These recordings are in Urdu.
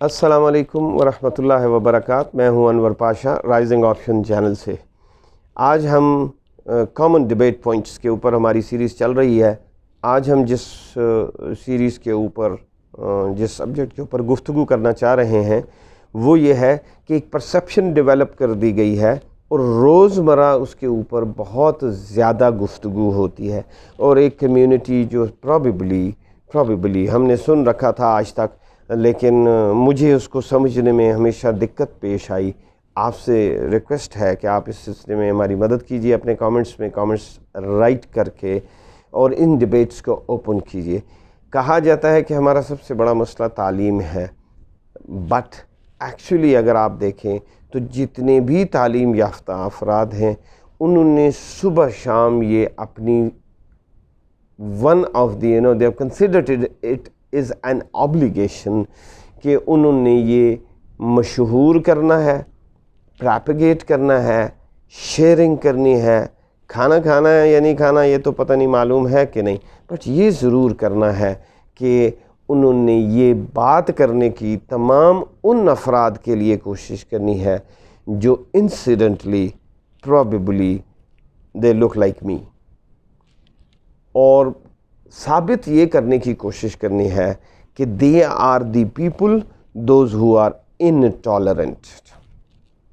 السلام علیکم ورحمۃ اللہ وبرکاتہ. میں ہوں انور پاشا رائزنگ آپشن چینل سے. آج ہم کامن ڈیبیٹ پوائنٹس کے اوپر ہماری سیریز چل رہی ہے. آج ہم جس سیریز کے اوپر جس سبجیکٹ کے اوپر گفتگو کرنا چاہ رہے ہیں وہ یہ ہے کہ ایک پرسیپشن ڈیولپ کر دی گئی ہے اور روزمرہ اس کے اوپر بہت زیادہ گفتگو ہوتی ہے، اور ایک کمیونٹی جو پرابیبلی ہم نے سن رکھا تھا آج تک، لیکن مجھے اس کو سمجھنے میں ہمیشہ دقت پیش آئی. آپ سے ریکویسٹ ہے کہ آپ اس سلسلے میں ہماری مدد کیجیے، اپنے کامنٹس رائٹ کر کے اور ان ڈیبیٹس کو اوپن کیجیے. کہا جاتا ہے کہ ہمارا سب سے بڑا مسئلہ تعلیم ہے، بٹ ایکچولی اگر آپ دیکھیں تو جتنے بھی تعلیم یافتہ افراد ہیں انہوں نے صبح شام یہ اپنی one of the they have considered it is an obligation کہ انہوں نے یہ مشہور کرنا ہے، پراپیگیٹ کرنا ہے، شیئرنگ کرنی ہے. کھانا کھانا ہے یا نہیں کھانا یہ تو پتہ نہیں معلوم ہے کہ نہیں، بٹ یہ ضرور کرنا ہے کہ انہوں نے یہ بات کرنے کی تمام ان افراد کے لیے کوشش کرنی ہے جو incidentally probably they look like me، اور ثابت یہ کرنے کی کوشش کرنی ہے کہ they are the people those who are intolerant.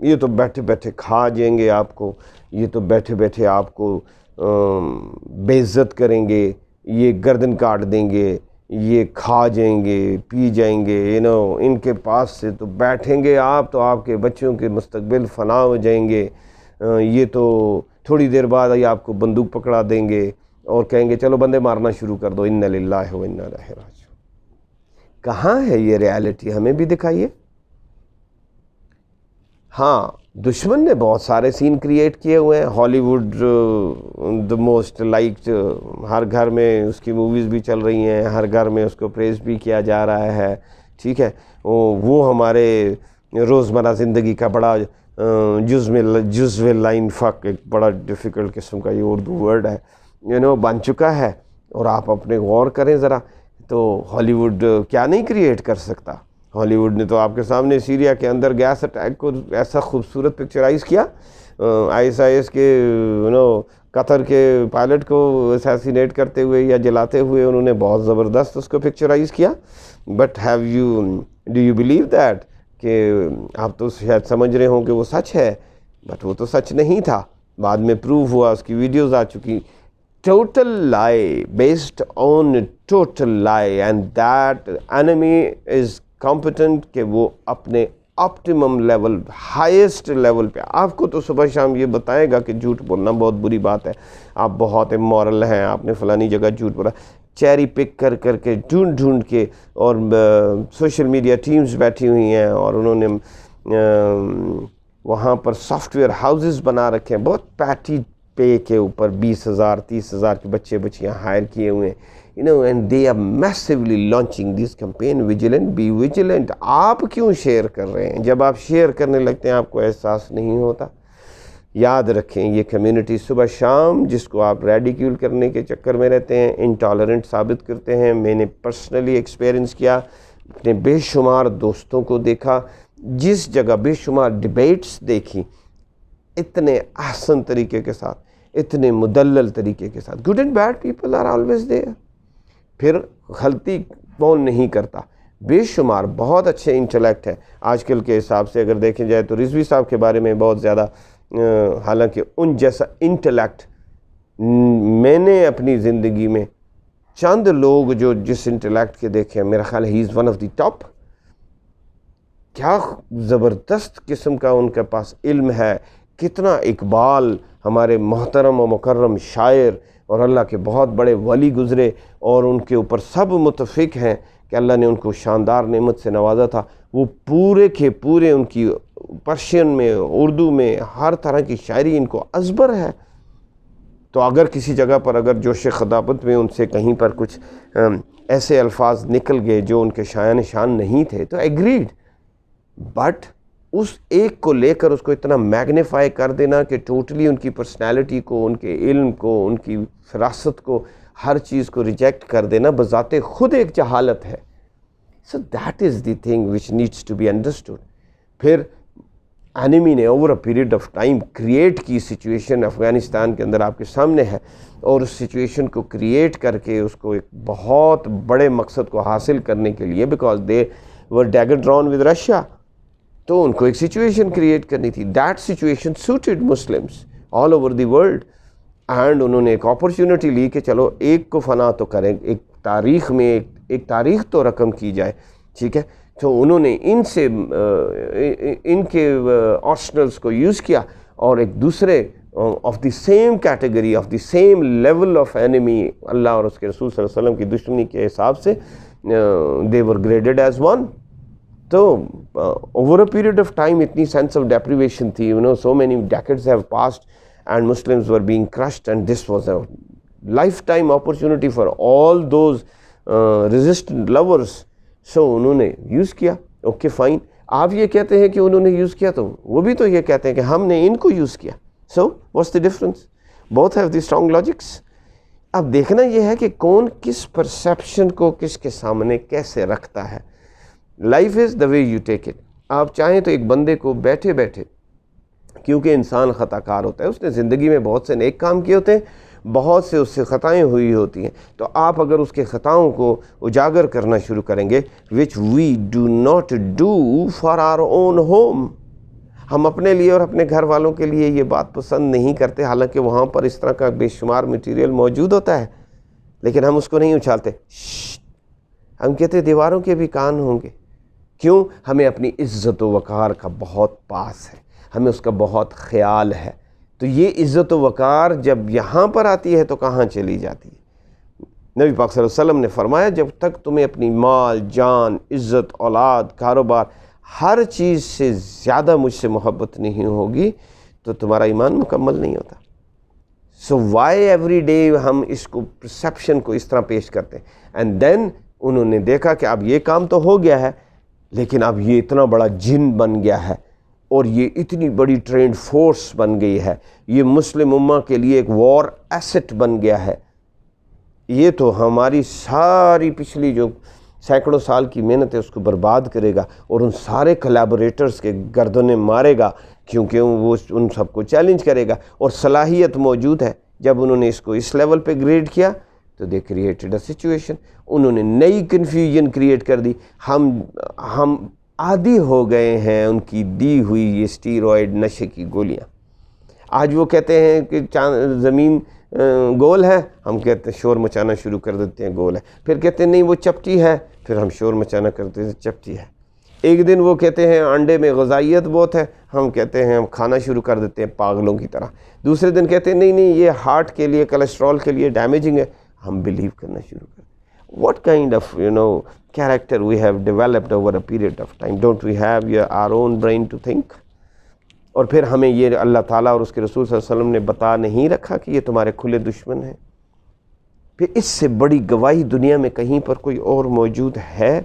یہ تو بیٹھے بیٹھے کھا جائیں گے آپ کو، یہ تو بیٹھے بیٹھے آپ کو بے عزت کریں گے، یہ گردن کاٹ دیں گے، یہ کھا جائیں گے، پی جائیں گے، ان کے پاس سے تو بیٹھیں گے آپ تو آپ کے بچوں کے مستقبل فنا ہو جائیں گے. یہ تو تھوڑی دیر بعد ہی آپ کو بندوق پکڑا دیں گے اور کہیں گے چلو بندے مارنا شروع کر دو، انا للہ و انا الیہ راجعون. کہاں ہے یہ ریالٹی؟ ہمیں بھی دکھائیے. ہاں، دشمن نے بہت سارے سین کریٹ کیے ہوئے ہیں. ہالی ووڈ دا موسٹ لائکڈ، ہر گھر میں اس کی موویز بھی چل رہی ہیں، ہر گھر میں اس کو پریز بھی کیا جا رہا ہے. ٹھیک ہے، وہ ہمارے روزمرہ زندگی کا بڑا جزو لائن فق، ایک بڑا ڈیفیکلٹ قسم کا یہ اردو ورڈ ہے، بن چکا ہے. اور آپ اپنے غور کریں ذرا، تو ہالی ووڈ کیا نہیں کریٹ کر سکتا. ہالی ووڈ نے تو آپ کے سامنے سیریا کے اندر گیس اٹیک کو ایسا خوبصورت پکچرائز کیا، ISIS کے قطر کے پائلٹ کو اسیسینیٹ کرتے ہوئے یا جلاتے ہوئے انہوں نے بہت زبردست اس کو پکچرائز کیا. But do you believe that کہ آپ تو شاید سمجھ رہے ہوں کہ وہ سچ ہے، بٹ وہ تو سچ نہیں تھا. بعد میں پروو ہوا، اس کی ویڈیوز آ چکی. ٹوٹل لائی، بیسڈ آن ٹوٹل لائی، اینڈ دیٹ انیمی از کمپیٹنٹ کہ وہ اپنے آپٹیمم لیول، ہائیسٹ لیول پہ آپ کو تو صبح شام یہ بتائے گا کہ جھوٹ بولنا بہت بری بات ہے، آپ بہت امورل ہیں، آپ نے فلانی جگہ جھوٹ بولا. چیری پک کر کر کے ڈھونڈ کے، اور سوشل میڈیا ٹیمز بیٹھی ہوئی ہیں اور انہوں نے وہاں پر سافٹ ویئر ہاؤسز بنا رکھے ہیں بہت پیٹی پے کے اوپر، 20,000 30,000 کے بچے بچیاں ہائر کیے ہوئے ہیں. and they are massively launching this campaign. Be vigilant. آپ کیوں شیئر کر رہے ہیں؟ جب آپ شیئر کرنے لگتے ہیں آپ کو احساس نہیں ہوتا. یاد رکھیں، یہ کمیونٹی صبح شام جس کو آپ ریڈیکیول کرنے کے چکر میں رہتے ہیں، انٹالرنٹ ثابت کرتے ہیں. میں نے پرسنلی ایکسپیرینس کیا، اپنے بے شمار دوستوں کو دیکھا، جس جگہ بے شمار ڈیبیٹس دیکھی، اتنے احسن طریقے کے ساتھ، اتنے مدلل طریقے کے ساتھ. Good and bad people are always there. پھر غلطی کون نہیں کرتا؟ بے شمار بہت اچھے انٹلیکٹ ہے. آج کل کے حساب سے اگر دیکھیں جائے تو رضوی صاحب کے بارے میں بہت زیادہ، حالانکہ ان جیسا انٹلیکٹ میں نے اپنی زندگی میں چند لوگ جو جس انٹلیکٹ کے دیکھے، میرا خیال ہے he is one of the top. کیا زبردست قسم کا ان کے پاس علم ہے، کتنا اقبال، ہمارے محترم و مکرم شاعر اور اللہ کے بہت بڑے ولی گزرے، اور ان کے اوپر سب متفق ہیں کہ اللہ نے ان کو شاندار نعمت سے نوازا تھا. وہ پورے کے پورے ان کی پرشین میں، اردو میں، ہر طرح کی شاعری ان کو ازبر ہے. تو اگر کسی جگہ پر اگر جوش خطابت میں ان سے کہیں پر کچھ ایسے الفاظ نکل گئے جو ان کے شایان شان نہیں تھے تو ایگریڈ، بٹ اس ایک کو لے کر اس کو اتنا میگنیفائی کر دینا کہ ٹوٹلی ان کی پرسنالٹی کو، ان کے علم کو، ان کی فراست کو، ہر چیز کو ریجیکٹ کر دینا، بذات خود ایک جہالت ہے. So that is the thing which needs to be understood. پھر انیمی نے over a period of time create کی سچویشن افغانستان کے اندر آپ کے سامنے ہے، اور اس سچویشن کو کریٹ کر کے اس کو ایک بہت بڑے مقصد کو حاصل کرنے کے لیے، because they were dagger drawn with Russia, تو ان کو ایک سچویشن کریٹ کرنی تھی. That situation suited Muslims all over the world, and انہوں نے ایک اپرچونٹی لی کہ چلو ایک کو فنا تو کریں، ایک تاریخ میں ایک تاریخ تو رقم کی جائے. ٹھیک ہے، تو انہوں نے ان کے آرسنلس کو یوز کیا، اور ایک دوسرے of the same category, of the same level of enemy, Allah اور اس کے رسول صلی اللہ علیہ وسلم کی دشمنی کے حساب سے they were graded as one. تو over a period of time اتنی سینس آف ڈیپریویشن تھی، so many decades have passed and Muslims were being crushed, and this was a life time opportunity for all those resistant lovers. So انہوں نے یوز کیا. اوکے فائن، آپ یہ کہتے ہیں کہ انہوں نے یوز کیا، تو وہ بھی تو یہ کہتے ہیں کہ ہم نے ان کو یوز کیا. So what's the difference? Both have the strong logics. اب دیکھنا یہ ہے کہ کون کس پرسیپشن کو کس کے سامنے کیسے رکھتا ہے. Life is the way you take it. آپ چاہیں تو ایک بندے کو بیٹھے بیٹھے، کیونکہ انسان خطا کار ہوتا ہے، اس نے زندگی میں بہت سے نیک کام کیے ہوتے ہیں، بہت سے اس سے خطائیں ہوئی ہوتی ہیں، تو آپ اگر اس کے خطاؤں کو اجاگر کرنا شروع کریں گے، which we do not do for our own home, ہم اپنے لیے اور اپنے گھر والوں کے لیے یہ بات پسند نہیں کرتے، حالانکہ وہاں پر اس طرح کا بے شمار مٹیریل موجود ہوتا ہے، لیکن ہم اس کو نہیں اچھالتے. ہم کہتے دیواروں کے بھی کان ہوں گے. کیوں؟ ہمیں اپنی عزت و وقار کا بہت پاس ہے، ہمیں اس کا بہت خیال ہے. تو یہ عزت و وقار جب یہاں پر آتی ہے تو کہاں چلی جاتی ہے؟ نبی پاک صلی اللہ علیہ وسلم نے فرمایا جب تک تمہیں اپنی مال، جان، عزت، اولاد، کاروبار، ہر چیز سے زیادہ مجھ سے محبت نہیں ہوگی تو تمہارا ایمان مکمل نہیں ہوتا. سو وائی ایوری ڈے ہم اس کو پرسیپشن کو اس طرح پیش کرتے ہیں. اینڈ دین انہوں نے دیکھا کہ اب یہ کام تو ہو گیا ہے، لیکن اب یہ اتنا بڑا جن بن گیا ہے، اور یہ اتنی بڑی ٹرینڈ فورس بن گئی ہے، یہ مسلم امہ کے لیے ایک وار ایسٹ بن گیا ہے. یہ تو ہماری ساری پچھلی جو سینکڑوں سال کی محنت ہے اس کو برباد کرے گا، اور ان سارے کلیبوریٹرز کے گردنیں مارے گا، کیونکہ وہ ان سب کو چیلنج کرے گا، اور صلاحیت موجود ہے. جب انہوں نے اس کو اس لیول پہ گریڈ کیا تو دے کریٹڈ اے سچویشن، انہوں نے نئی کنفیوژن کریٹ کر دی. ہم عادی ہو گئے ہیں ان کی دی ہوئی یہ اسٹیرائڈ نشے کی گولیاں. آج وہ کہتے ہیں کہ زمین گول ہے، ہم کہتے ہیں شور مچانا شروع کر دیتے ہیں گول ہے. پھر کہتے ہیں نہیں وہ چپٹی ہے، پھر ہم شور مچانا کرتے ہیں چپٹی ہے. ایک دن وہ کہتے ہیں انڈے میں غذائیت بہت ہے، ہم کہتے ہیں ہم کھانا شروع کر دیتے ہیں پاگلوں کی طرح. دوسرے دن کہتے ہیں نہیں یہ ہارٹ کے لیے، کولیسٹرول کے لیے ڈیمیجنگ ہے، ہم بلیو کرنا شروع کر دیں. What kind of character we have developed over a period of time? Don't we have our own brain to think? اور پھر ہمیں یہ اللہ تعالیٰ اور اس کے رسول صلی اللہ علیہ وسلم نے بتا نہیں رکھا کہ یہ تمہارے کھلے دشمن ہیں. پھر اس سے بڑی گواہی دنیا میں کہیں پر کوئی اور موجود ہے؟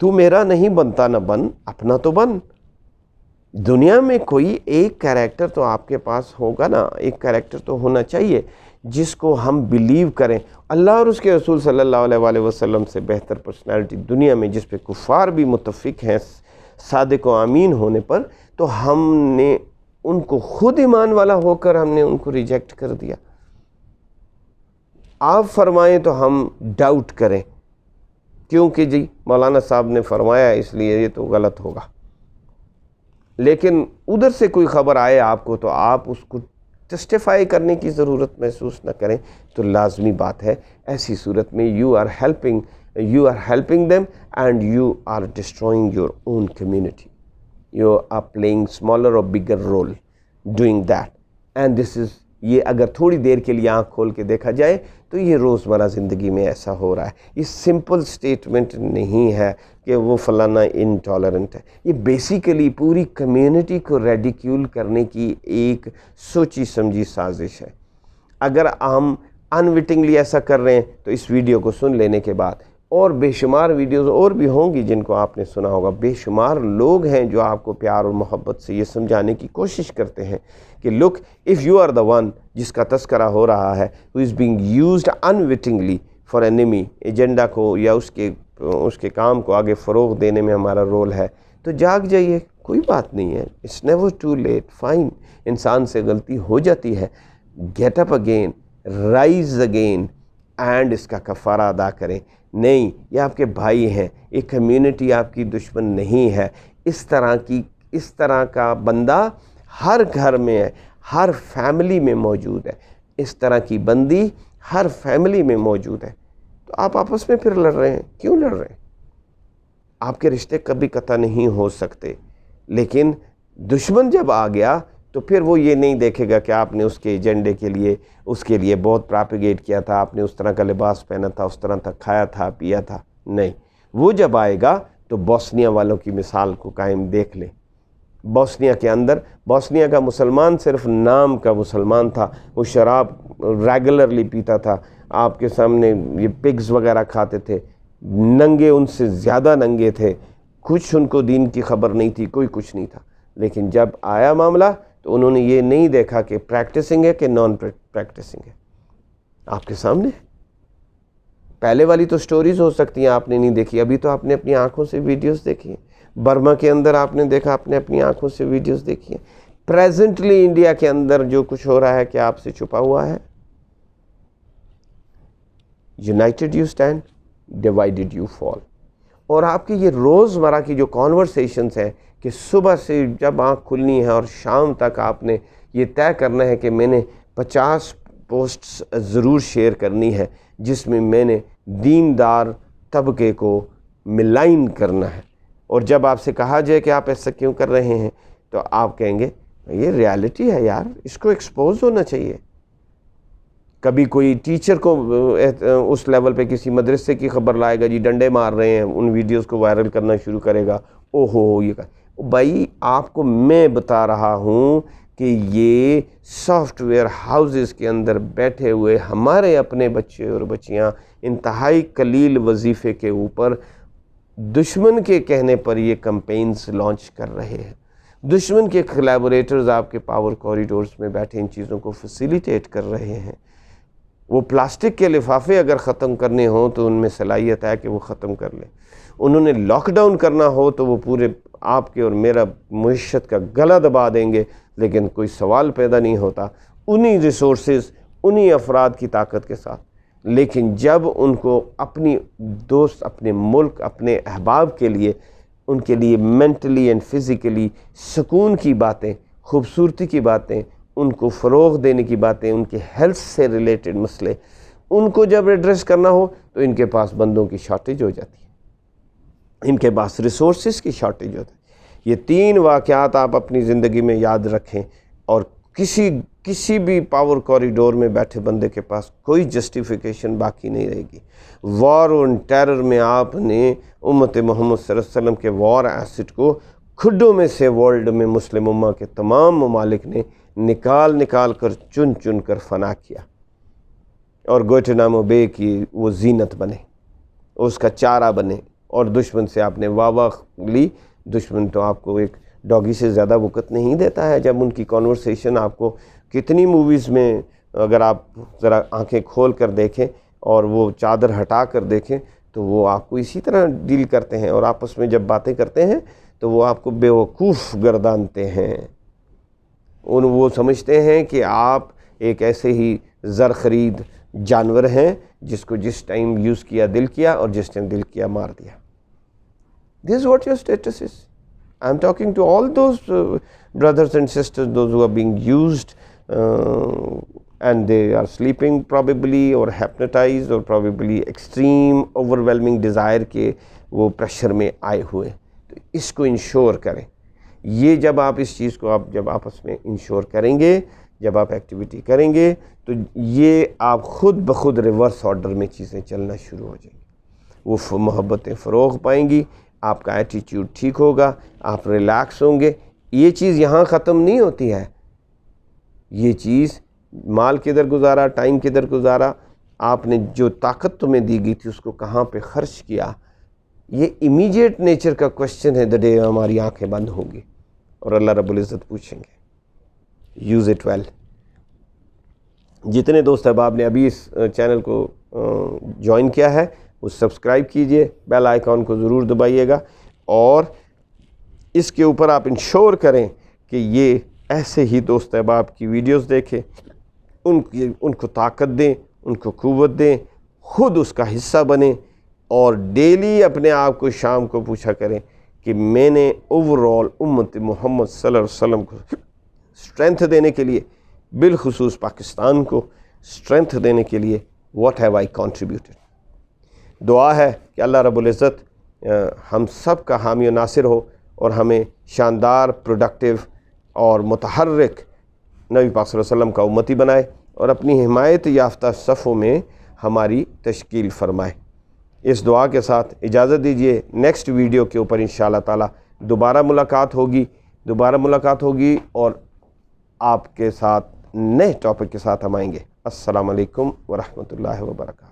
تو میرا نہیں بنتا نہ بن، اپنا تو بن. دنیا میں کوئی ایک کیریکٹر تو آپ کے پاس ہوگا نا، ایک کیریکٹر تو ہونا چاہیے جس کو ہم بلیو کریں. اللہ اور اس کے رسول صلی اللہ علیہ وآلہ وسلم سے بہتر پرسنالٹی دنیا میں جس پہ کفار بھی متفق ہیں صادق و امین ہونے پر، تو ہم نے ان کو خود ایمان والا ہو کر ہم نے ان کو ریجیکٹ کر دیا. آپ فرمائیں تو ہم ڈاؤٹ کریں کیونکہ جی مولانا صاحب نے فرمایا اس لیے یہ تو غلط ہوگا. لیکن ادھر سے کوئی خبر آئے آپ کو تو آپ اس کو جسٹیفائی کرنے کی ضرورت محسوس نہ کریں، تو لازمی بات ہے ایسی صورت میں you are helping them and you are destroying your own community. You are playing smaller or bigger role doing that. And this is, یہ اگر تھوڑی دیر کے لیے آنکھ کھول کے دیکھا جائے تو یہ روزمرہ زندگی میں ایسا ہو رہا ہے. یہ سمپل سٹیٹمنٹ نہیں ہے کہ وہ فلانا انٹالرنٹ ہے، یہ بیسیکلی پوری کمیونٹی کو ریڈیکیول کرنے کی ایک سوچی سمجھی سازش ہے. اگر ہم انوٹنگلی ایسا کر رہے ہیں تو اس ویڈیو کو سن لینے کے بعد اور بے شمار ویڈیوز اور بھی ہوں گی جن کو آپ نے سنا ہوگا. بے شمار لوگ ہیں جو آپ کو پیار اور محبت سے یہ سمجھانے کی کوشش کرتے ہیں کہ look if you are the one جس کا تذکرہ ہو رہا ہے who is being used unwittingly for enemy agenda کو یا اس کے اس کے کام کو آگے فروغ دینے میں ہمارا رول ہے تو جاگ جائیے، کوئی بات نہیں ہے، it's never too late, fine, انسان سے غلطی ہو جاتی ہے، get up again, rise again, and اس کا کفارہ ادا کریں۔ نہیں، یہ آپ کے بھائی ہیں، یہ کمیونٹی آپ کی دشمن نہیں ہے، اس طرح کا بندہ ہر گھر میں ہے، ہر فیملی میں موجود ہے، اس طرح کی بندی ہر فیملی میں موجود ہے۔ تو آپ آپس میں پھر لڑ رہے ہیں، کیوں لڑ رہے ہیں؟ آپ کے رشتے کبھی قطع نہیں ہو سکتے، لیکن دشمن جب آ گیا تو پھر وہ یہ نہیں دیکھے گا کہ آپ نے اس کے ایجنڈے کے لیے اس کے لیے بہت پراپیگیٹ کیا تھا، آپ نے اس طرح کا لباس پہنا تھا، اس طرح تک کھایا تھا، پیا تھا، نہیں۔ وہ جب آئے گا تو بوسنیا والوں کی مثال کو قائم دیکھ لیں۔ بوسنیا کے اندر، بوسنیا کا مسلمان صرف نام کا مسلمان تھا، وہ شراب ریگولرلی پیتا تھا، آپ کے سامنے یہ پگز وغیرہ کھاتے تھے، ننگے ان سے زیادہ ننگے تھے، کچھ ان کو دین کی خبر نہیں تھی، کوئی کچھ نہیں تھا۔ لیکن جب آیا معاملہ تو انہوں نے یہ نہیں دیکھا کہ پریکٹسنگ ہے کہ نان پریکٹسنگ ہے، آپ کے سامنے۔ پہلے والی تو سٹوریز ہو سکتی ہیں آپ نے نہیں دیکھی، ابھی تو آپ نے اپنی آنکھوں سے ویڈیوز دیکھی ہیں، برما کے اندر آپ نے دیکھا، آپ نے اپنی آنکھوں سے ویڈیوز دیکھی ہیں۔ پریزنٹلی انڈیا کے اندر جو کچھ ہو رہا ہے کیا آپ سے چھپا ہوا ہے؟ United you stand, divided you fall. اور آپ کی یہ روزمرہ کی جو کانورسیشنز ہیں کہ صبح سے جب آنکھ کھلنی ہے اور شام تک آپ نے یہ طے کرنا ہے کہ میں نے 50 پوسٹس ضرور شیئر کرنی ہے جس میں میں نے دیندار طبقے کو ملائن کرنا ہے، اور جب آپ سے کہا جائے کہ آپ ایسا کیوں کر رہے ہیں تو آپ کہیں گے یہ ریالٹی ہے یار، اس کو ایکسپوز ہونا چاہیے۔ کبھی کوئی ٹیچر کو اس لیول پہ کسی مدرسے کی خبر لائے گا، جی ڈنڈے مار رہے ہیں، ان ویڈیوز کو وائرل کرنا شروع کرے گا، او ہو یہ بھائی آپ کو میں بتا رہا ہوں کہ یہ سافٹ ویئر ہاؤسز کے اندر بیٹھے ہوئے ہمارے اپنے بچے اور بچیاں انتہائی قلیل وظیفے کے اوپر دشمن کے کہنے پر یہ کمپینز لانچ کر رہے ہیں۔ دشمن کے کلیبوریٹرز آپ کے پاور کوریڈورز میں بیٹھے ان چیزوں کو فیسیلیٹیٹ کر رہے ہیں۔ وہ پلاسٹک کے لفافے اگر ختم کرنے ہوں تو ان میں صلاحیت ہے کہ وہ ختم کر لیں، انہوں نے لاک ڈاؤن کرنا ہو تو وہ پورے آپ کے اور میرا معیشت کا گلا دبا دیں گے، لیکن کوئی سوال پیدا نہیں ہوتا انہی ریسورسز، انہی افراد کی طاقت کے ساتھ۔ لیکن جب ان کو اپنی دوست، اپنے ملک، اپنے احباب کے لیے، ان کے لیے مینٹلی اینڈ فزیکلی سکون کی باتیں، خوبصورتی کی باتیں، ان کو فروغ دینے کی باتیں، ان کے ہیلتھ سے ریلیٹڈ مسئلے، ان کو جب ایڈریس کرنا ہو تو ان کے پاس بندوں کی شارٹیج ہو جاتی ہے، ان کے پاس ریسورسز کی شارٹیج ہوتی ہے۔ یہ 3 واقعات آپ اپنی زندگی میں یاد رکھیں، اور کسی بھی پاور کوریڈور میں بیٹھے بندے کے پاس کوئی جسٹیفیکیشن باقی نہیں رہے گی۔ وار آن ٹیرر میں آپ نے امت محمد صلی اللہ علیہ وسلم کے وار ایسٹ کو کھڈوں میں سے ورلڈ میں مسلم امہ کے تمام ممالک نے نکال کر چن کر فنا کیا، اور گوانتانامو بے کی وہ زینت بنے، اس کا چارہ بنے، اور دشمن سے آپ نے واہ لی۔ دشمن تو آپ کو ایک ڈاگی سے زیادہ وقت نہیں دیتا ہے، جب ان کی کانورسیشن آپ کو کتنی موویز میں اگر آپ ذرا آنکھیں کھول کر دیکھیں اور وہ چادر ہٹا کر دیکھیں تو وہ آپ کو اسی طرح ڈیل کرتے ہیں، اور آپس میں جب باتیں کرتے ہیں تو وہ آپ کو بیوقوف گردانتے ہیں، وہ سمجھتے ہیں کہ آپ ایک ایسے ہی زر خرید جانور ہیں جس کو جس ٹائم یوز کیا دل کیا، اور جس ٹائم دل کیا مار دیا۔ This is what your status is. I'm talking to all those brothers and sisters, those who are being used and they are sleeping probably or hypnotized or probably extreme overwhelming desire کے وہ پریشر میں آئے ہوئے۔ تو اس کو انشور کریں، یہ جب آپ اس چیز کو جب آپس میں انشور کریں گے، جب آپ ایکٹیویٹی کریں گے تو یہ آپ خود بخود ریورس آرڈر میں چیزیں چلنا شروع ہو جائیں گی، وہ محبتیں فروغ پائیں گی، آپ کا ایٹیٹیوڈ ٹھیک ہوگا، آپ ریلیکس ہوں گے۔ یہ چیز یہاں ختم نہیں ہوتی ہے، یہ چیز مال کدھر گزارا، ٹائم کدھر گزارا، آپ نے جو طاقت تمہیں دی گئی تھی اس کو کہاں پہ خرچ کیا، یہ امیجیٹ نیچر کا کوشچن ہے۔ دا ڈے ہماری آنکھیں بند ہوں گی اور اللہ رب العزت پوچھیں گے، یوز اٹ ویل۔ جتنے دوست احباب نے ابھی اس چینل کو جوائن کیا ہے، وہ سبسکرائب کیجئے، بیل آئیکن کو ضرور دبائیے گا، اور اس کے اوپر آپ انشور کریں کہ یہ ایسے ہی دوست احباب کی ویڈیوز دیکھیں، ان کو طاقت دیں، ان کو قوت دیں، خود اس کا حصہ بنیں، اور ڈیلی اپنے آپ کو شام کو پوچھا کریں کہ میں نے اوورآل امت محمد صلی اللہ علیہ وسلم کو اسٹرینتھ دینے کے لیے، بالخصوص پاکستان کو اسٹرینتھ دینے کے لیے واٹ ہیو آئی کنٹریبیوٹڈ۔ دعا ہے کہ اللہ رب العزت ہم سب کا حامی و ناصر ہو، اور ہمیں شاندار، پروڈکٹیو اور متحرک نبی پاک صلی اللہ علیہ وسلم کا امتی بنائے، اور اپنی حمایت یافتہ صفوں میں ہماری تشکیل فرمائے۔ اس دعا کے ساتھ اجازت دیجیے، نیکسٹ ویڈیو کے اوپر انشاءاللہ تعالی دوبارہ ملاقات ہوگی اور آپ کے ساتھ نئے ٹاپک کے ساتھ ہم آئیں گے۔ السلام علیکم ورحمۃ اللہ وبرکاتہ۔